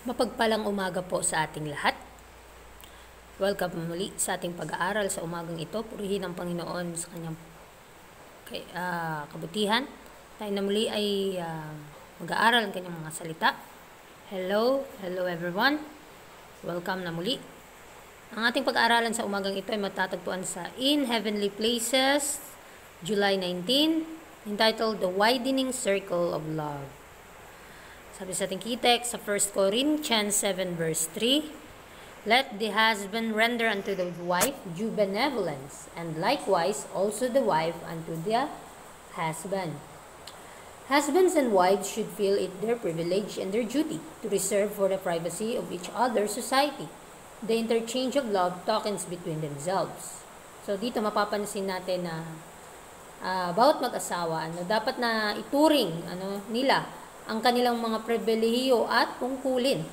Mapagpalang umaga po sa ating lahat. Welcome muli sa ating pag-aaral sa umagang ito. Purihin ang Panginoon sa kanyang kabutihan. Tayo na muli ay mag-aaral ng kanyang mga salita. Hello everyone. Welcome na muli. Ang ating pag-aaralan sa umagang ito ay matatagpuan sa In Heavenly Places, July 19, entitled The Widening Circle of Love. Sabi sa ating kitext sa 1 Corinthians 7 verse 3, Let the husband render unto the wife due benevolence, and likewise also the wife unto the husband. Husbands and wives should feel it their privilege and their duty to reserve for the privacy of each other's society the interchange of love tokens between themselves. So dito mapapansin natin na bawat mag-asawa, dapat na ituring nila ang kanilang mga pribilehiyo at tungkulin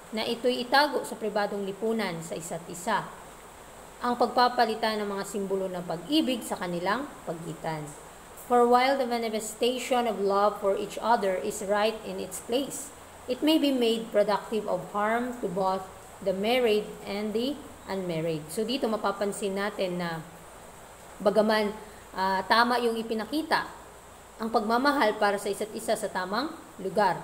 na ito'y itago sa pribadong lipunan sa isa't isa. Ang pagpapalitan ng mga simbolo ng pag-ibig sa kanilang pagitan. For while the manifestation of love for each other is right in its place, it may be made productive of harm to both the married and the unmarried. So dito mapapansin natin na bagaman tama yung ipinakita ang pagmamahal para sa isa't isa sa tamang lugar.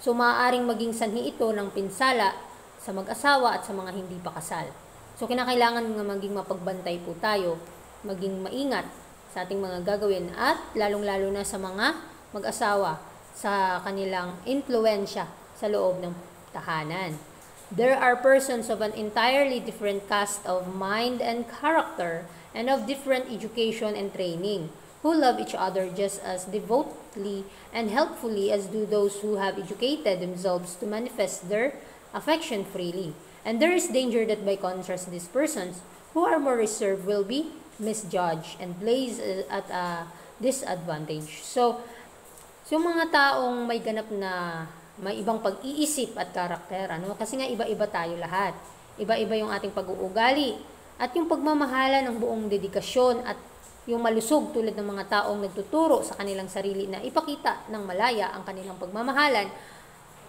So, maaaring maging sanhi ito ng pinsala sa mag-asawa at sa mga hindi pa kasal. So, kinakailangan nga maging mapagbantay po tayo, maging maingat sa ating mga gagawin at lalong-lalo na sa mga mag-asawa sa kanilang impluensya sa loob ng tahanan. There are persons of an entirely different cast of mind and character and of different education and training, who love each other just as devotedly and helpfully as do those who have educated themselves to manifest their affection freely. And there is danger that by contrast these persons who are more reserved will be misjudged and placed at a disadvantage. So yung mga taong may ganap na may ibang pag-iisip at karakter, kasi nga iba-iba tayo lahat. Iba-iba yung ating pag-uugali at yung pagmamahala ng buong dedikasyon at yung malusog tulad ng mga taong nagtuturo sa kanilang sarili na ipakita ng malaya ang kanilang pagmamahalan,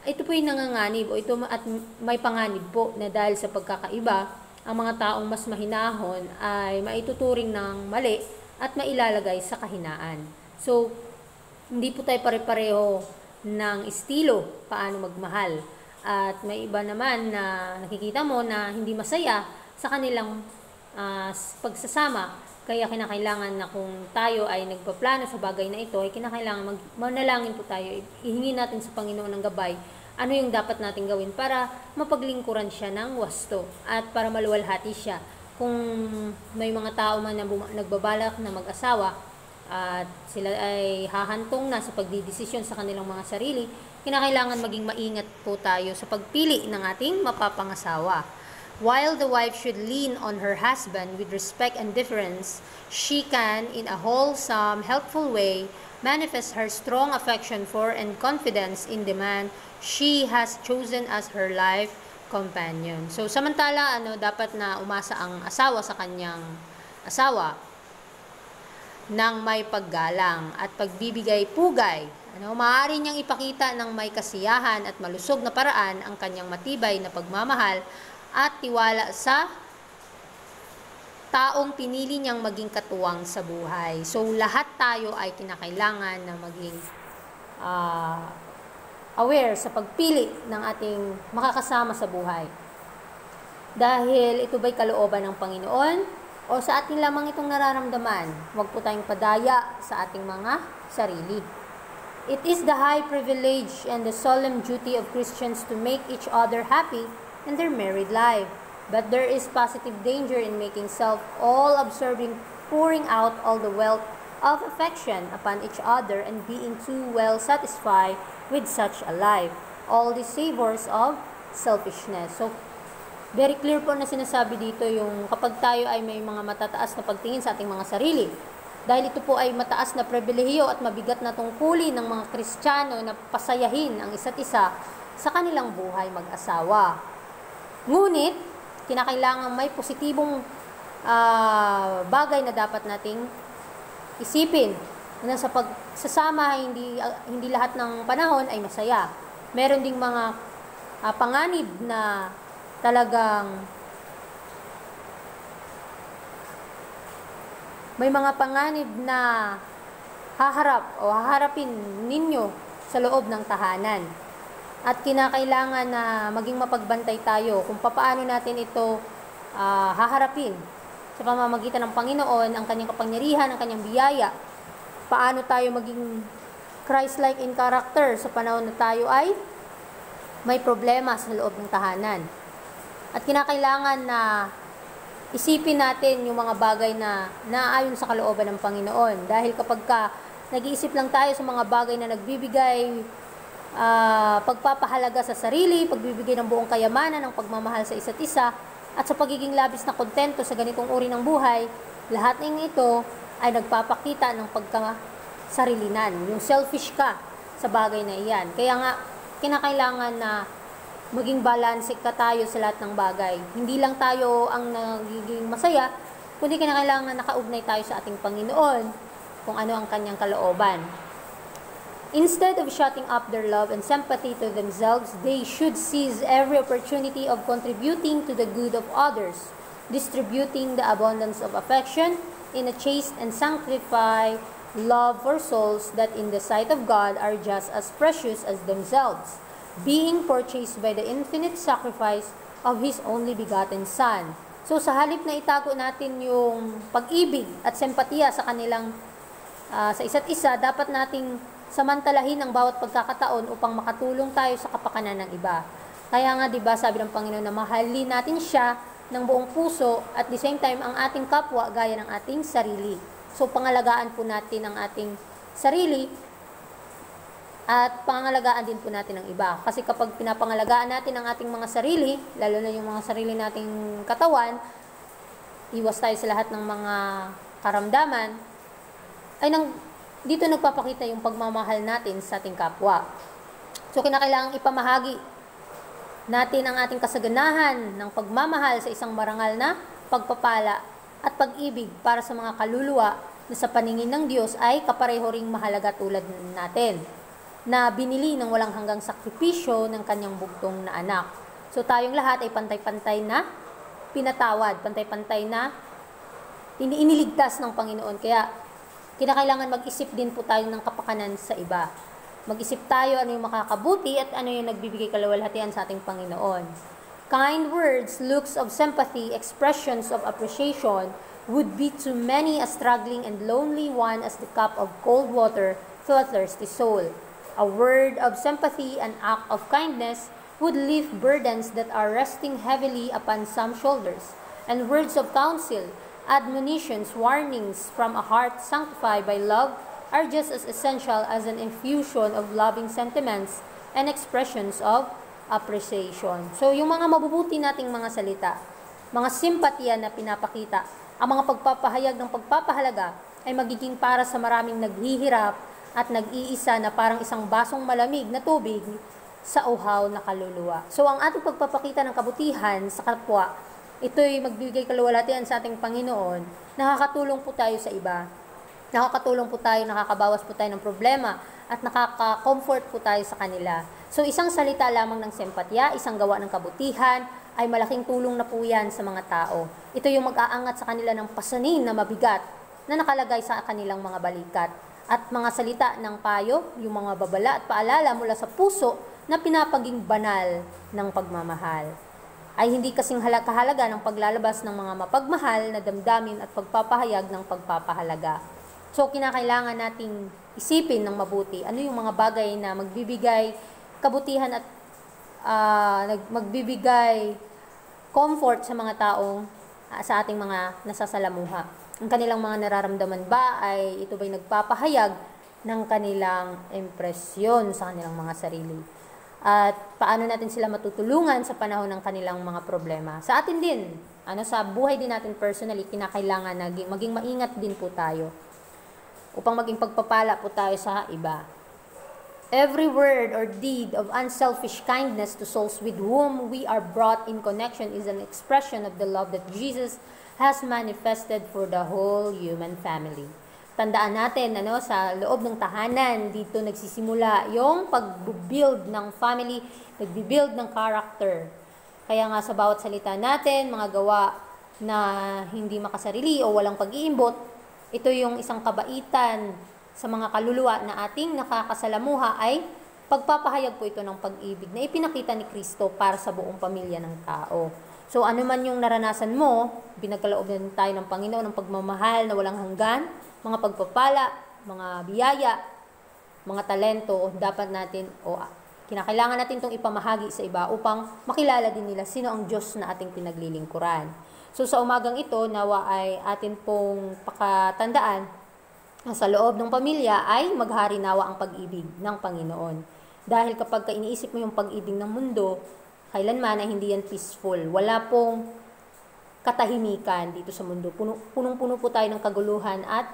ito po yung nanganganib o ito at may panganib po na dahil sa pagkakaiba, ang mga taong mas mahinahon ay maituturing ng mali at mailalagay sa kahinaan. So, hindi po tayo pare-pareho ng estilo paano magmahal. At may iba naman na nakikita mo na hindi masaya sa kanilang pagsasama. Kaya kinakailangan na kung tayo ay nagpaplano sa bagay na ito, ay kinakailangan manalangin po tayo, ihingi natin sa Panginoon ng gabay, ano yung dapat natin gawin para mapaglingkuran siya ng wasto at para maluwalhati siya. Kung may mga tao man na nagbabalak na mag-asawa at sila ay hahantong na sa pagdidesisyon sa kanilang mga sarili, kinakailangan maging maingat po tayo sa pagpili ng ating mapapangasawa. While the wife should lean on her husband with respect and deference, she can, in a wholesome, helpful way, manifest her strong affection for and confidence in the man she has chosen as her life companion. So, samantala, dapat na umasa ang asawa sa kanyang asawa ng may paggalang at pagbibigay pugay. Maaari niyang ipakita ng may kasiyahan at malusog na paraan ang kanyang matibay na pagmamahal at tiwala sa taong pinili niyang maging katuwang sa buhay. So, lahat tayo ay kinakailangan na maging aware sa pagpili ng ating makakasama sa buhay. Dahil ito ba'y kalooban ng Panginoon o sa ating lamang itong nararamdaman? Huwag po tayong padaya sa ating mga sarili. It is the high privilege and the solemn duty of Christians to make each other happy in their married life. But there is positive danger in making self-all-absorbing, pouring out all the wealth of affection upon each other and being too well satisfied with such a life. All these savors of selfishness. So, very clear po na sinasabi dito yung kapag tayo ay may mga matataas na pagtingin sa ating mga sarili. Dahil ito po ay mataas na pribilehiyo at mabigat na tungkulin ng mga Kristiyano na pasayahin ang isa't isa sa kanilang buhay mag-asawa. Ngunit, kinakailangan may positibong bagay na dapat nating isipin. Na sa pagsasama, hindi lahat ng panahon ay masaya. Meron ding mga panganib na talagang may mga panganib na haharapin ninyo sa loob ng tahanan. At kinakailangan na maging mapagbantay tayo kung paano natin ito haharapin sa pamamagitan ng Panginoon, ang kanyang kapangyarihan, ang kanyang biyaya. Paano tayo maging Christ-like in character sa panahon na tayo ay may problema sa loob ng tahanan. At kinakailangan na isipin natin yung mga bagay na naaayon sa kalooban ng Panginoon. Dahil kapag nag-iisip lang tayo sa mga bagay na nagbibigay pagpapahalaga sa sarili, pagbibigay ng buong kayamanan, ng pagmamahal sa isa't isa, at sa pagiging labis na kontento sa ganitong uri ng buhay, lahat ng ito ay nagpapakita ng pagkasarilinan. Yung selfish ka sa bagay na iyan. Kaya nga, kinakailangan na maging balance ka tayo sa lahat ng bagay. Hindi lang tayo ang nagiging masaya, kundi kinakailangan nakaugnay tayo sa ating Panginoon kung ano ang kanyang kalooban. Instead of shutting up their love and sympathy to themselves, they should seize every opportunity of contributing to the good of others, distributing the abundance of affection in a chaste and sanctified love for souls that in the sight of God are just as precious as themselves, being purchased by the infinite sacrifice of His only begotten Son. So sa halip na itago natin yung pag-ibig at sempatiya sa kanilang sa isa't isa, dapat nating samantalahin ang bawat pagkakataon upang makatulong tayo sa kapakanan ng iba. Kaya nga, 'di ba, sabi ng Panginoon na mahalin natin siya ng buong puso at the same time ang ating kapwa gaya ng ating sarili. So pangalagaan po natin ang ating sarili at pangalagaan din po natin ang iba. Kasi kapag pinapangalagaan natin ang ating mga sarili, lalo na yung mga sarili nating katawan, iwas tayo sa lahat ng mga karamdaman, ay dito nagpapakita yung pagmamahal natin sa ating kapwa. So, kinakailangang ipamahagi natin ang ating kasaganahan ng pagmamahal sa isang marangal na pagpapala at pag-ibig para sa mga kaluluwa na sa paningin ng Diyos ay kapareho ring mahalaga tulad natin, na binili ng walang hanggang sakripisyo ng kanyang bugtong na anak. So, tayong lahat ay pantay-pantay na pinatawad, pantay-pantay na iniligtas ng Panginoon. Kaya, kinakailangan mag-isip din po tayo ng kapakanan sa iba. Mag-isip tayo ano yung makakabuti at ano yung nagbibigay kaluwalhatian sa ating Panginoon. Kind words, looks of sympathy, expressions of appreciation would be to many a struggling and lonely one as the cup of cold water to a thirsty soul. A word of sympathy, an act of kindness, would lift burdens that are resting heavily upon some shoulders, and words of counsel, admonitions, warnings from a heart sanctified by love are just as essential as an infusion of loving sentiments and expressions of appreciation. So, yung mga mabubuti nating mga salita, mga simpatya na pinapakita, ang mga pagpapahayag ng pagpapahalaga ay magiging para sa maraming naghihirap at nag-iisa na parang isang basong malamig na tubig sa uhaw na kaluluwa. So, ang ating pagpapakita ng kabutihan sa kapwa, ito'y magbibigay kaluwalhatian sa ating Panginoon, nakakatulong po tayo sa iba. Nakakatulong po tayo, nakakabawas po tayo ng problema, at nakaka-comfort po tayo sa kanila. So, isang salita lamang ng sempatya, isang gawa ng kabutihan, ay malaking tulong na po yan sa mga tao. Ito yung mag-aangat sa kanila ng pasanin na mabigat na nakalagay sa kanilang mga balikat. At mga salita ng payo, yung mga babala at paalala mula sa puso na pinapaging banal ng pagmamahal. Ay hindi kasing kahalaga ng paglalabas ng mga mapagmahal na damdamin at pagpapahayag ng pagpapahalaga. So, kinakailangan nating isipin ng mabuti ano yung mga bagay na magbibigay kabutihan at magbibigay comfort sa mga taong sa ating mga nasasalamuha. Ang kanilang mga nararamdaman ba ay ito ba'y nagpapahayag ng kanilang impresyon sa kanilang mga sarili? At paano natin sila matutulungan sa panahon ng kanilang mga problema. Sa atin din, sa buhay din natin personally, kinakailangan na maging maingat din po tayo upang maging pagpapala po tayo sa iba. Every word or deed of unselfish kindness to souls with whom we are brought in connection is an expression of the love that Jesus has manifested for the whole human family. tandaan natin, sa loob ng tahanan, dito nagsisimula yung pag-build ng family, nag-build ng character. Kaya nga sa bawat salita natin, mga gawa na hindi makasarili o walang pag-iimbot, ito yung isang kabaitan sa mga kaluluwa na ating nakakasalamuha ay pagpapahayag po ito ng pag-ibig na ipinakita ni Kristo para sa buong pamilya ng tao. So ano man yung naranasan mo, binagkaloob din tayo ng Panginoon ng pagmamahal na walang hanggan, mga pagpapala, mga biyaya, mga talento, dapat natin kinakailangan natin itong ipamahagi sa iba upang makilala din nila sino ang Diyos na ating pinaglilingkuran. So sa umagang ito, nawa ay atin pong pakatandaan na sa loob ng pamilya ay maghari nawa ang pag-ibig ng Panginoon. Dahil kapag iniisip mo yung pag-ibig ng mundo, kailanman ay hindi yan peaceful. Wala pong katahimikan dito sa mundo. Punong-puno po tayo ng kaguluhan at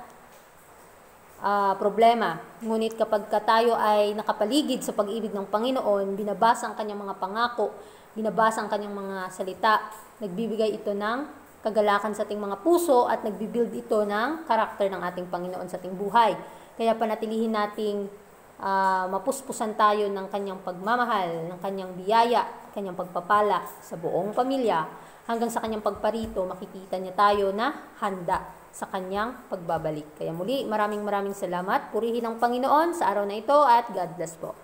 problema. Ngunit kapag tayo ay nakapaligid sa pag-ibig ng Panginoon, binabasa ang kanyang mga pangako, binabasa ang kanyang mga salita, nagbibigay ito ng kagalakan sa ating mga puso at nagbibuild ito ng karakter ng ating Panginoon sa ating buhay. Kaya panatilihin nating mapuspusan tayo ng kanyang pagmamahal, ng kanyang biyaya, kanyang pagpapala sa buong pamilya, hanggang sa kanyang pagparito, makikita niya tayo na handa sa kanyang pagbabalik. Kaya muli, maraming salamat. Purihin ang Panginoon sa araw na ito at God bless po.